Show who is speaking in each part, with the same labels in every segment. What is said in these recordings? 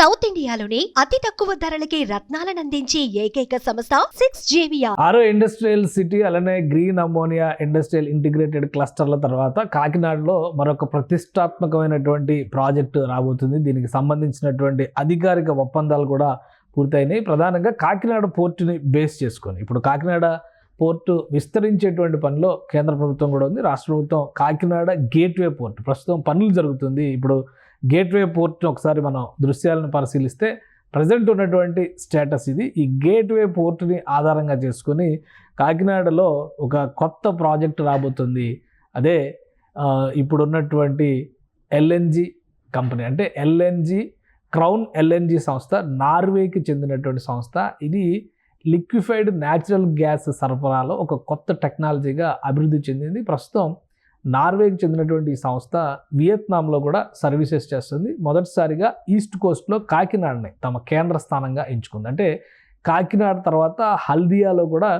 Speaker 1: South ఇండియాలోని అతి తక్కువ ధరలకి రత్నాలను అందించే ఏకైక సంస్థ 6JVR.
Speaker 2: ఆరో ఇండస్ట్రియల్ సిటీ అలానే గ్రీన్ అమోనియా ఇండస్ట్రియల్ ఇంటిగ్రేటెడ్ క్లస్టర్ల తర్వాత కాకినాడలో మరొక ప్రతిష్టాత్మకమైనటువంటి ప్రాజెక్టు రాబోతుంది. దీనికి సంబంధించినటువంటి అధికారిక ఒప్పందాలు కూడా పూర్తయినాయి. ప్రధానంగా కాకినాడ పోర్టుని బేస్ చేసుకొని ఇప్పుడు కాకినాడ పోర్టు విస్తరించేటువంటి పనిలో కేంద్ర ప్రభుత్వం కూడా ఉంది. రాష్ట్ర ప్రభుత్వం కాకినాడ గేట్వే పోర్టు ప్రస్తుతం పనులు జరుగుతుంది. ఇప్పుడు గేట్వే పోర్ట్ని ఒకసారి మనం దృశ్యాలను పరిశీలిస్తే ప్రజెంట్ ఉన్నటువంటి స్టేటస్ ఇది. ఈ గేట్వే పోర్టుని ఆధారంగా చేసుకొని కాకినాడలో ఒక కొత్త ప్రాజెక్టు రాబోతుంది. అదే ఇప్పుడున్నటువంటి ఎల్ఎన్జి కంపెనీ, అంటే ఎల్ఎన్జి క్రౌన్ ఎల్ఎన్జి సంస్థ, నార్వేకి చెందినటువంటి సంస్థ. ఇది లిక్విఫైడ్ న్యాచురల్ గ్యాస్ సరఫరాలో ఒక కొత్త టెక్నాలజీగా అభివృద్ధి చెందింది. ప్రస్తుతం నార్వేకి చెందినటువంటి ఈ సంస్థ వియత్నాంలో కూడా సర్వీసెస్ చేస్తుంది. మొదటిసారిగా ఈస్ట్ కోస్ట్లో కాకినాడని తమ కేంద్ర స్థానంగా ఎంచుకుంది. అంటే కాకినాడ తర్వాత హల్దియాలో కూడా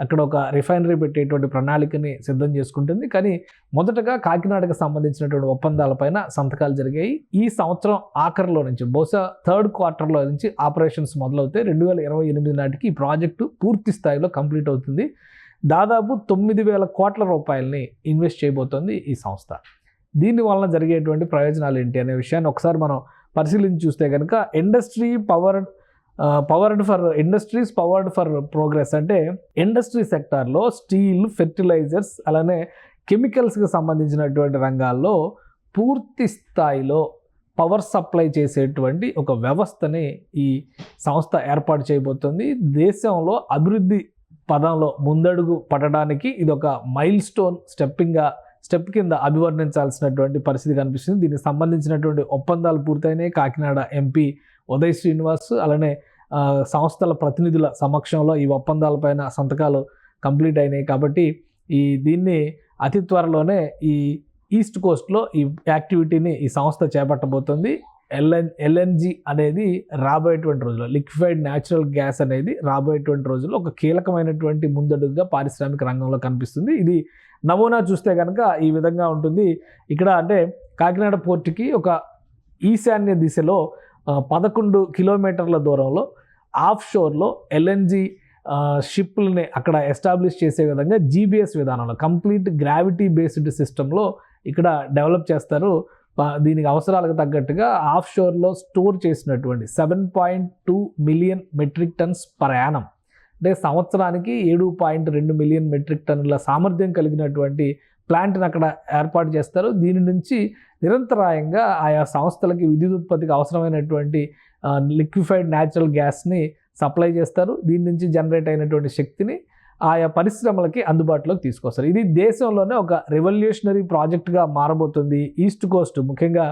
Speaker 2: అక్కడ ఒక రిఫైనరీ పెట్టేటువంటి ప్రణాళికని సిద్ధం చేసుకుంటుంది. కానీ మొదటగా కాకినాడకు సంబంధించినటువంటి ఒప్పందాలపైన సంతకాలు జరిగాయి. ఈ సంవత్సరం ఆఖరిలో నుంచి, బహుశా థర్డ్ క్వార్టర్లో నుంచి ఆపరేషన్స్ మొదలవుతాయి. 2028 నాటికి ఈ ప్రాజెక్టు పూర్తి స్థాయిలో కంప్లీట్ అవుతుంది. దాదాపు 9,000 కోట్ల రూపాయలని ఇన్వెస్ట్ చేయబోతోంది ఈ సంస్థ. దీని వలన జరిగేటువంటి ప్రయోజనాలు ఏంటి అనే విషయాన్ని ఒకసారి మనం పరిశీలించి చూస్తే కనుక ఇండస్ట్రీస్ పవర్డ్ ఫర్ ప్రోగ్రెస్ అంటే ఇండస్ట్రీ సెక్టార్లో స్టీల్, ఫెర్టిలైజర్స్ అలానే కెమికల్స్కి సంబంధించినటువంటి రంగాల్లో పూర్తి స్థాయిలో పవర్ సప్లై చేసేటువంటి ఒక వ్యవస్థని ఈ సంస్థ ఏర్పాటు చేయబోతుంది. దేశంలో అభివృద్ధి పదంలో ముందడుగు పడడానికి ఇది ఒక మైల్ స్టోన్ స్టెప్ కింద అభివర్ణించాల్సినటువంటి పరిస్థితి కనిపిస్తుంది. దీనికి సంబంధించినటువంటి ఒప్పందాలు పూర్తయినాయి. కాకినాడ ఎంపీ ఉదయ్ శ్రీనివాస్ అలానే సంస్థల ప్రతినిధుల సమక్షంలో ఈ ఒప్పందాలపైన సంతకాలు కంప్లీట్ అయినాయి. కాబట్టి దీన్ని అతి త్వరలోనే ఈ ఈస్ట్ కోస్ట్లో ఈ యాక్టివిటీని ఈ సంస్థ చేపట్టబోతుంది. ఎల్ఎన్జి అనేది రాబోయేటువంటి రోజుల్లో, లిక్విఫైడ్ న్యాచురల్ గ్యాస్ అనేది రాబోయేటువంటి రోజుల్లో ఒక కీలకమైనటువంటి ముందడుగుగా పారిశ్రామిక రంగంలో కనిపిస్తుంది. ఇది నమూనా చూస్తే కనుక ఈ విధంగా ఉంటుంది. ఇక్కడ అంటే కాకినాడ పోర్టుకి ఒక ఈశాన్య దిశలో 11 కిలోమీటర్ల దూరంలో ఆఫ్ షోర్లో ఎల్ఎన్జి షిప్లని అక్కడ ఎస్టాబ్లిష్ చేసే విధంగా జీబీఎస్ విధానంలో, కంప్లీట్ గ్రావిటీ బేస్డ్ సిస్టంలో ఇక్కడ డెవలప్ చేస్తారు. దీనికి అవసరాలకు తగ్గట్టుగా ఆఫ్ షోర్లో స్టోర్ చేసినటువంటి 7.2 million metric tons per annum, అంటే సంవత్సరానికి 7.2 మిలియన్ మెట్రిక్ టన్నుల సామర్థ్యం కలిగినటువంటి ప్లాంట్ని అక్కడ ఏర్పాటు చేస్తారు. దీని నుంచి నిరంతరాయంగా ఆయా సంస్థలకి విద్యుత్ ఉత్పత్తికి అవసరమైనటువంటి లిక్విఫైడ్ న్యాచురల్ గ్యాస్ని సప్లై చేస్తారు. దీని నుంచి జనరేట్ అయినటువంటి శక్తిని ఆయా పరిశ్రమలకి అందుబాటులోకి తీసుకొస్తారు. ఇది దేశంలోనే ఒక రెవల్యూషనరీ ప్రాజెక్టుగా మారబోతుంది. ఈస్ట్ కోస్ట్, ముఖ్యంగా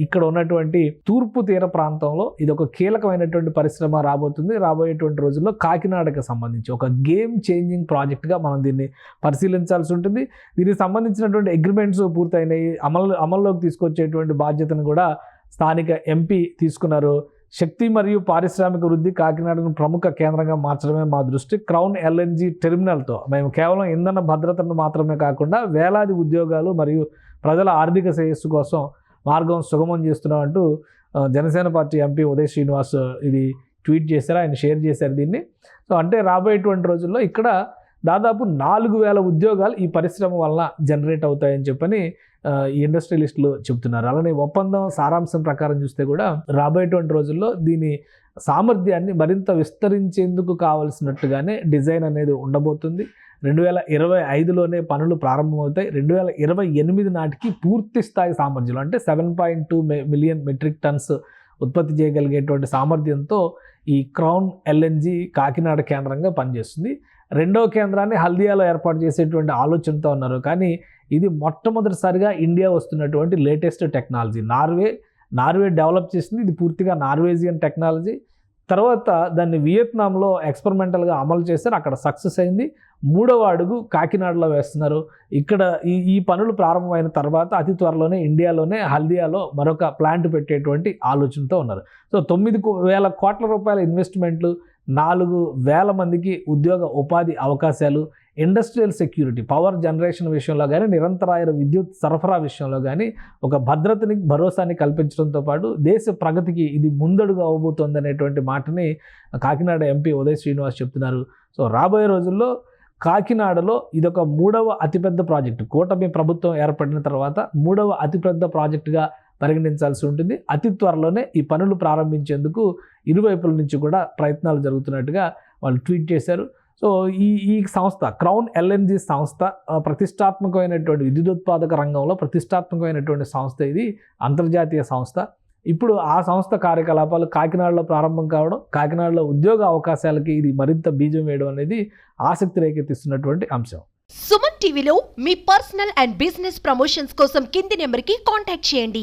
Speaker 2: ఇక్కడ ఉన్నటువంటి తూర్పు తీర ప్రాంతంలో ఇది ఒక కీలకమైనటువంటి పరిశ్రమ రాబోతుంది. రాబోయేటువంటి రోజుల్లో కాకినాడకు సంబంధించి ఒక గేమ్ చేంజింగ్ ప్రాజెక్ట్గా మనం దీన్ని పరిశీలించాల్సి ఉంటుంది. దీనికి సంబంధించినటువంటి అగ్రిమెంట్స్ పూర్తయినాయి. అమల్లోకి తీసుకొచ్చేటువంటి బాధ్యతను కూడా స్థానిక ఎంపీ తీసుకున్నారు. శక్తి మరియు పారిశ్రామిక వృద్ధి కాకినాడను ప్రముఖ కేంద్రంగా మార్చడమే మా దృష్టి. క్రౌన్ ఎల్ఎన్జి టెర్మినల్తో మేము కేవలం ఇంధన భద్రతను మాత్రమే కాకుండా వేలాది ఉద్యోగాలు మరియు ప్రజల ఆర్థిక శ్రేయస్సు కోసం మార్గం సుగమం చేస్తున్నామంటూ జనసేన పార్టీ ఎంపీ ఉదయ్ శ్రీనివాస్ ఇది ట్వీట్ చేశారు. ఆయన షేర్ చేశారు దీన్ని. సో అంటే రాబోయేటువంటి రోజుల్లో ఇక్కడ దాదాపు 4,000 ఉద్యోగాలు ఈ పరిశ్రమ వలన జనరేట్ అవుతాయని చెప్పని ఈ ఇండస్ట్రియలిస్టులు చెబుతున్నారు. అలానే ఒప్పందం సారాంశం ప్రకారం చూస్తే కూడా రాబోయేటువంటి రోజుల్లో దీని సామర్థ్యాన్ని మరింత విస్తరించేందుకు కావలసినట్టుగానే డిజైన్ అనేది ఉండబోతుంది. 2025లోనే పనులు ప్రారంభమవుతాయి. 2028 నాటికి పూర్తి స్థాయి సామర్థ్యం అంటే 7.2 మిలియన్ మెట్రిక్ టన్స్ ఉత్పత్తి చేయగలిగేటువంటి సామర్థ్యంతో ఈ క్రౌన్ ఎల్ఎన్జి కాకినాడ కేంద్రంగా పనిచేస్తుంది. రెండవ కేంద్రాన్ని హల్దియాలో ఏర్పాటు చేసేటువంటి ఆలోచనతో ఉన్నారు. కానీ ఇది మొట్టమొదటిసారిగా ఇండియా వస్తున్నటువంటి లేటెస్ట్ టెక్నాలజీ. నార్వే డెవలప్ చేసింది. ఇది పూర్తిగా నార్వేజియన్ టెక్నాలజీ. తర్వాత దాన్ని వియత్నాంలో ఎక్స్పెరిమెంటల్గా అమలు చేశారు. అక్కడ సక్సెస్ అయింది. 3వ అడుగు కాకినాడలో వేస్తున్నారు. ఇక్కడ ఈ పనులు ప్రారంభమైన తర్వాత అతి త్వరలోనే ఇండియాలోనే హల్దియాలో మరొక ప్లాంట్ పెట్టేటువంటి ఆలోచనతో ఉన్నారు. సో 9,000 కోట్ల రూపాయల ఇన్వెస్ట్మెంట్లు, 4,000 మందికి ఉద్యోగ ఉపాధి అవకాశాలు, ఇండస్ట్రియల్ సెక్యూరిటీ, పవర్ జనరేషన్ విషయంలో కానీ, నిరంతరాయ విద్యుత్ సరఫరా విషయంలో కానీ ఒక భద్రతని, భరోసాని కల్పించడంతో పాటు దేశ ప్రగతికి ఇది ముందడుగు అవబోతోంది అనేటువంటి మాటని కాకినాడ ఎంపీ ఉదయ్ శ్రీనివాస్ చెప్తున్నారు. సో రాబోయే రోజుల్లో కాకినాడలో ఇదొక 3వ అతిపెద్ద ప్రాజెక్టు, కూటమి ప్రభుత్వం ఏర్పడిన తర్వాత 3వ అతిపెద్ద ప్రాజెక్టుగా పరిగణించాల్సి ఉంటుంది. అతి త్వరలోనే ఈ పనులు ప్రారంభించేందుకు ఇరువైపుల నుంచి కూడా ప్రయత్నాలు జరుగుతున్నట్టుగా వాళ్ళు ట్వీట్ చేశారు. సో ఈ సంస్థ క్రౌన్ ఎల్ఎన్జీ సంస్థ ప్రతిష్టాత్మకమైనటువంటి విద్యుదుత్పాదక రంగంలో ప్రతిష్టాత్మకమైనటువంటి సంస్థ. ఇది అంతర్జాతీయ సంస్థ. ఇప్పుడు ఆ సంస్థ కార్యకలాపాలు కాకినాడలో ప్రారంభం కావడం, కాకినాడలో ఉద్యోగ అవకాశాలకి ఇది మరింత బీజం వేయడం అనేది ఆసక్తి రేకెత్తిస్తున్నటువంటి అంశం.
Speaker 1: సుమన్ టీవీలో మీ పర్సనల్ అండ్ బిజినెస్ ప్రమోషన్స్ కోసం కింది నెంబర్కి కాంటాక్ట్ చేయండి.